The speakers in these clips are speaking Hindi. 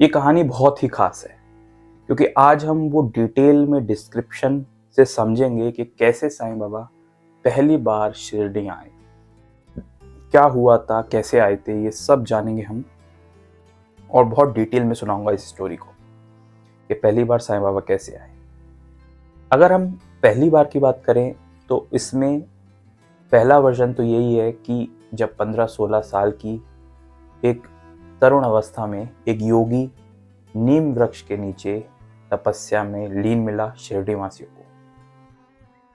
ये कहानी बहुत ही खास है क्योंकि आज हम वो डिटेल में डिस्क्रिप्शन से समझेंगे कि कैसे साईं बाबा पहली बार शिरडी आए, क्या हुआ था, कैसे आए थे, ये सब जानेंगे हम। और बहुत डिटेल में सुनाऊंगा इस स्टोरी को कि पहली बार साईं बाबा कैसे आए। अगर हम पहली बार की बात करें तो इसमें पहला वर्जन तो यही है कि जब 15-16 साल की एक तरुण अवस्था में एक योगी नीम वृक्ष के नीचे तपस्या में लीन मिला शिरडी वासियों को।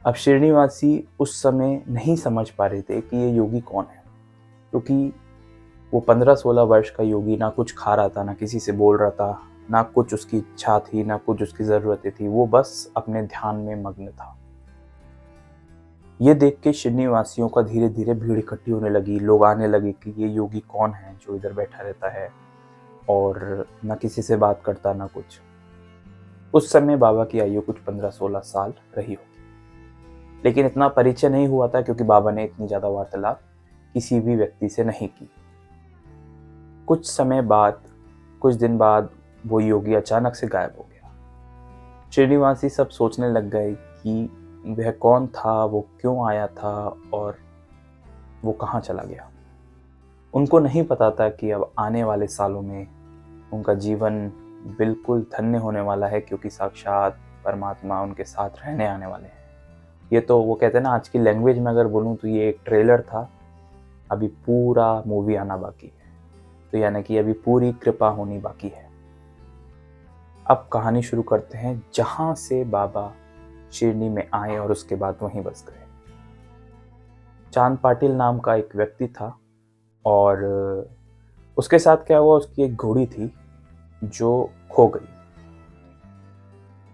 अब शिरडी वासी उस समय नहीं समझ पा रहे थे कि ये योगी कौन है, क्योंकि वो 15-16 वर्ष का योगी ना कुछ खा रहा था, ना किसी से बोल रहा था, ना कुछ उसकी इच्छा थी, ना कुछ उसकी ज़रूरतें थी। वो बस अपने ध्यान में मग्न था। ये देख के शिरडी वासियों का धीरे धीरे भीड़ इकट्ठी होने लगी। लोग आने लगे कि ये योगी कौन है जो इधर बैठा रहता है और ना किसी से बात करता, ना कुछ। उस समय बाबा की आयु कुछ 15-16 साल रही होगी, लेकिन इतना परिचय नहीं हुआ था क्योंकि बाबा ने इतनी ज़्यादा वार्तालाप किसी भी व्यक्ति से नहीं की। कुछ समय बाद, कुछ दिन बाद वो योगी अचानक से गायब हो गया। श्रीनिवासी सब सोचने लग गए कि वह कौन था, वो क्यों आया था और वो कहाँ चला गया। उनको नहीं पता था कि अब आने वाले सालों में उनका जीवन बिल्कुल धन्य होने वाला है, क्योंकि साक्षात परमात्मा उनके साथ रहने आने वाले हैं। ये तो वो कहते हैं ना, आज की लैंग्वेज में अगर बोलूँ तो ये एक ट्रेलर था, अभी पूरा मूवी आना बाकी है। तो यानी कि अभी पूरी कृपा होनी बाकी है। अब कहानी शुरू करते हैं जहाँ से बाबा शिरडी में आए और उसके बाद वहीं बस गए। चांद पाटिल नाम का एक व्यक्ति था और उसके साथ क्या हुआ, उसकी एक घोड़ी थी जो खो गई।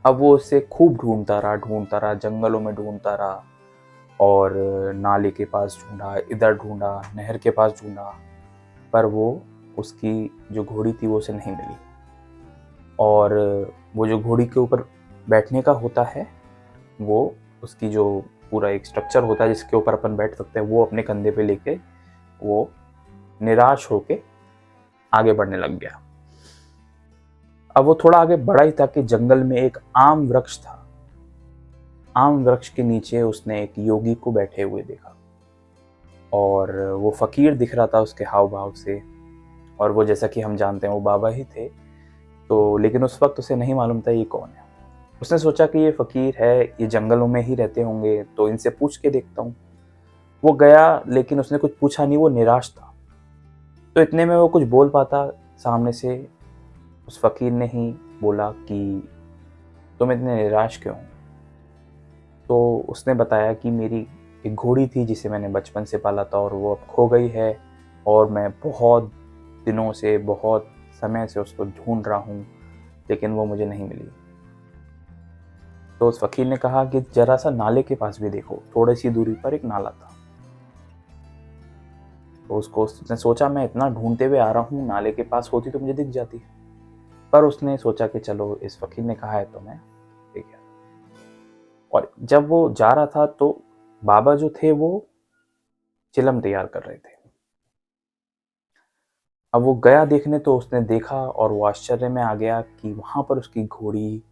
अब वो उसे खूब ढूंढता रहा, जंगलों में ढूंढता रहा और नाले के पास ढूंढा, इधर ढूंढा, नहर के पास ढूंढा, पर वो उसकी जो घोड़ी थी वो उसे नहीं मिली। और वो जो घोड़ी के ऊपर बैठने का होता है, वो उसकी जो पूरा एक स्ट्रक्चर होता है जिसके ऊपर अपन बैठ सकते हैं, वो अपने कंधे पे लेके वो निराश होके आगे बढ़ने लग गया। अब वो थोड़ा आगे बढ़ा ही था कि जंगल में एक आम वृक्ष था। आम वृक्ष के नीचे उसने एक योगी को बैठे हुए देखा और वो फकीर दिख रहा था उसके हाव भाव से। और वो, जैसा कि हम जानते हैं, वो बाबा ही थे। तो लेकिन उस वक्त उसे नहीं मालूम था ये कौन है। उसने सोचा कि ये फकीर है, ये जंगलों में ही रहते होंगे, तो इनसे पूछ के देखता हूँ। वो गया लेकिन उसने कुछ पूछा नहीं, वो निराश था। तो इतने में वो कुछ बोल पाता। सामने से उस फकीर ने ही बोला कि तुम इतने निराश क्यों हो? तो उसने बताया कि मेरी एक घोड़ी थी जिसे मैंने बचपन से पाला था और वो अब खो गई है और मैं बहुत दिनों से, बहुत समय से उसको ढूंढ रहा हूँ, लेकिन वो मुझे नहीं मिली। तो उस फकीर ने कहा कि जरा सा नाले के पास भी देखो। थोड़ी सी दूरी पर एक नाला था। तो उसने सोचा, मैं इतना ढूंढते हुए आ रहा हूँ, नाले के पास होती तो मुझे दिख जाती। पर उसने सोचा कि चलो, इस फकीर ने कहा है तो मैं देख गया। और जब वो जा रहा था तो बाबा जो थे वो चिलम तैयार कर रहे थे। अब वो गया देखने, तो उसने देखा और वो आश्चर्य में आ गया कि वहां पर उसकी घोड़ी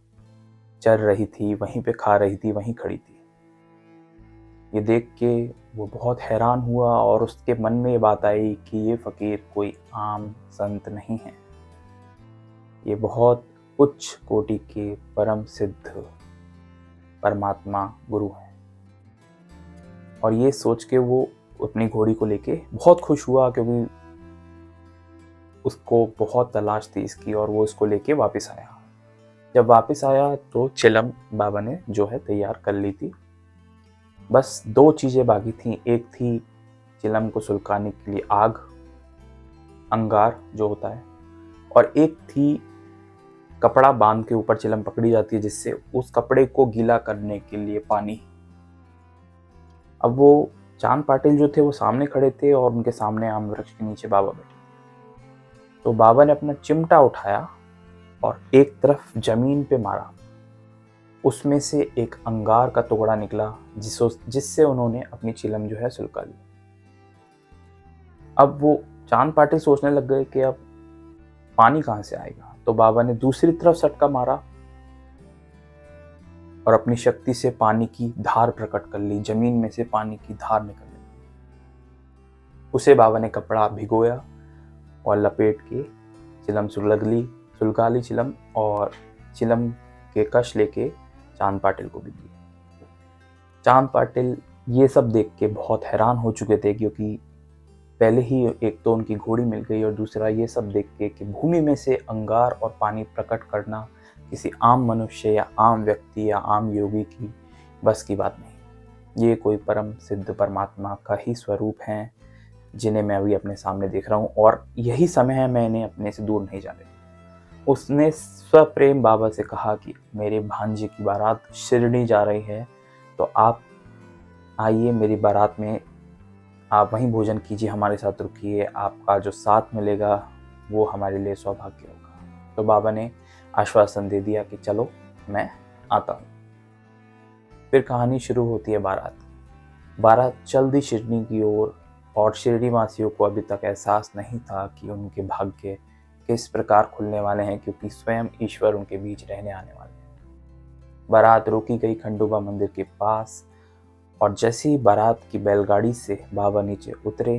चर रही थी, वहीं पे खा रही थी, वहीं खड़ी थी। ये देख के वो बहुत हैरान हुआ और उसके मन में ये बात आई कि ये फकीर कोई आम संत नहीं है, ये बहुत उच्च कोटि के परम सिद्ध परमात्मा गुरु हैं। और ये सोच के वो अपनी घोड़ी को लेके बहुत खुश हुआ, क्योंकि उसको बहुत तलाश थी इसकी, और वो इसको लेके वापस आया। जब वापस आया तो चिलम बाबा ने जो है तैयार कर ली थी। बस दो चीज़ें बाकी थी। एक थी चिलम को सुलगाने के लिए आग, अंगार जो होता है, और एक थी कपड़ा बांध के ऊपर चिलम पकड़ी जाती है, जिससे उस कपड़े को गीला करने के लिए पानी। अब वो चांद पाटिल जो थे वो सामने खड़े थे और उनके सामने आम वृक्ष के नीचे बाबा बैठे। तो बाबा ने अपना चिमटा उठाया और एक तरफ जमीन पे मारा। उसमें से एक अंगार का टुकड़ा निकला जिससे उन्होंने अपनी चिलम जो है सुलगा ली। अब वो चांद पाटिल सोचने लग गए कि अब पानी कहाँ से आएगा। तो बाबा ने दूसरी तरफ सटका मारा और अपनी शक्ति से पानी की धार प्रकट कर ली। जमीन में से पानी की धार निकलने लगी। उसे बाबा ने कपड़ा भिगोया और लपेट के चिलम सुलगा ली चिलम, और चिलम के कश लेके चांद पाटिल को भी दिए। चांद पाटिल ये सब देख के बहुत हैरान हो चुके थे, क्योंकि पहले ही एक तो उनकी घोड़ी मिल गई और दूसरा ये सब देख के कि भूमि में से अंगार और पानी प्रकट करना किसी आम मनुष्य या आम व्यक्ति या आम योगी की बस की बात नहीं। ये कोई परम सिद्ध परमात्मा का ही स्वरूप हैं जिन्हें मैं अभी अपने सामने देख रहा हूँ, और यही समय है, मैं इन्हें अपने से दूर नहीं जाने। उसने स्वप्रेम बाबा से कहा कि मेरे भांजे की बारात शिरडी जा रही है, तो आप आइए मेरी बारात में, आप वहीं भोजन कीजिए, हमारे साथ रुकिए, आपका जो साथ मिलेगा वो हमारे लिए सौभाग्य होगा। तो बाबा ने आश्वासन दे दिया कि चलो मैं आता हूँ। फिर कहानी शुरू होती है बारात चल दी शिरडी की ओर, और शिरडी वासियों को अभी तक एहसास नहीं था कि उनके भाग्य किस प्रकार खुलने वाले हैं, क्योंकि स्वयं ईश्वर उनके बीच रहने आने वाले हैं। बारात रोकी गई खंडोबा मंदिर के पास, और जैसे ही बारात की बैलगाड़ी से बाबा नीचे उतरे,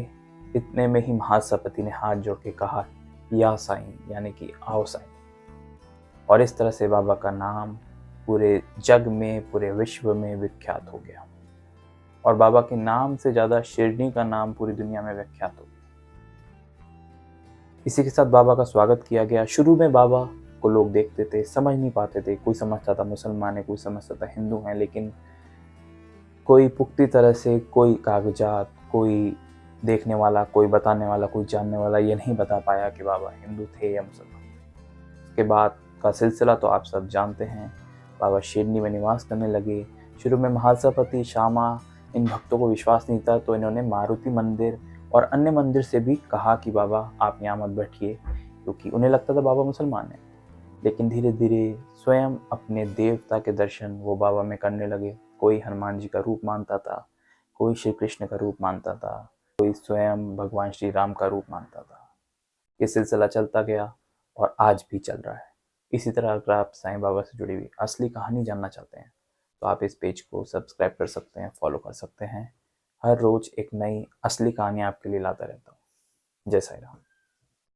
इतने में ही महासपति ने हाथ जोड़ के कहा, या साईं, यानी कि आओ साईं। और इस तरह से बाबा का नाम पूरे जग में, पूरे विश्व में विख्यात हो गया, और बाबा के नाम से ज़्यादा शिरडी का नाम पूरी दुनिया में विख्यात हो गया। इसी के साथ बाबा का स्वागत किया गया। शुरू में बाबा को लोग देखते थे, समझ नहीं पाते थे, कोई समझता था मुसलमान है, कोई समझता था हिंदू हैं, लेकिन कोई पुख्ती तरह से, कोई कागजात, कोई देखने वाला, कोई बताने वाला, कोई जानने वाला ये नहीं बता पाया कि बाबा हिंदू थे या मुसलमान। उसके बाद का सिलसिला तो आप सब जानते हैं। बाबा शिरडी में निवास करने लगे। शुरू में महासपति, श्यामा, इन भक्तों को विश्वास नहीं था, तो इन्होंने मारुति मंदिर और अन्य मंदिर से भी कहा कि बाबा आप यहाँ मत बैठिए, क्योंकि उन्हें लगता था बाबा मुसलमान हैं। लेकिन धीरे धीरे स्वयं अपने देवता के दर्शन वो बाबा में करने लगे। कोई हनुमान जी का रूप मानता था, कोई श्री कृष्ण का रूप मानता था, कोई स्वयं भगवान श्री राम का रूप मानता था। ये सिलसिला चलता गया और आज भी चल रहा है। इसी तरह अगर आप साईं बाबा से जुड़ी हुई असली कहानी जानना चाहते हैं, तो आप इस पेज को सब्सक्राइब कर सकते हैं, फॉलो कर सकते हैं। हर रोज एक नई असली कहानी आपके लिए लाता रहता हूँ। जय साईं राम।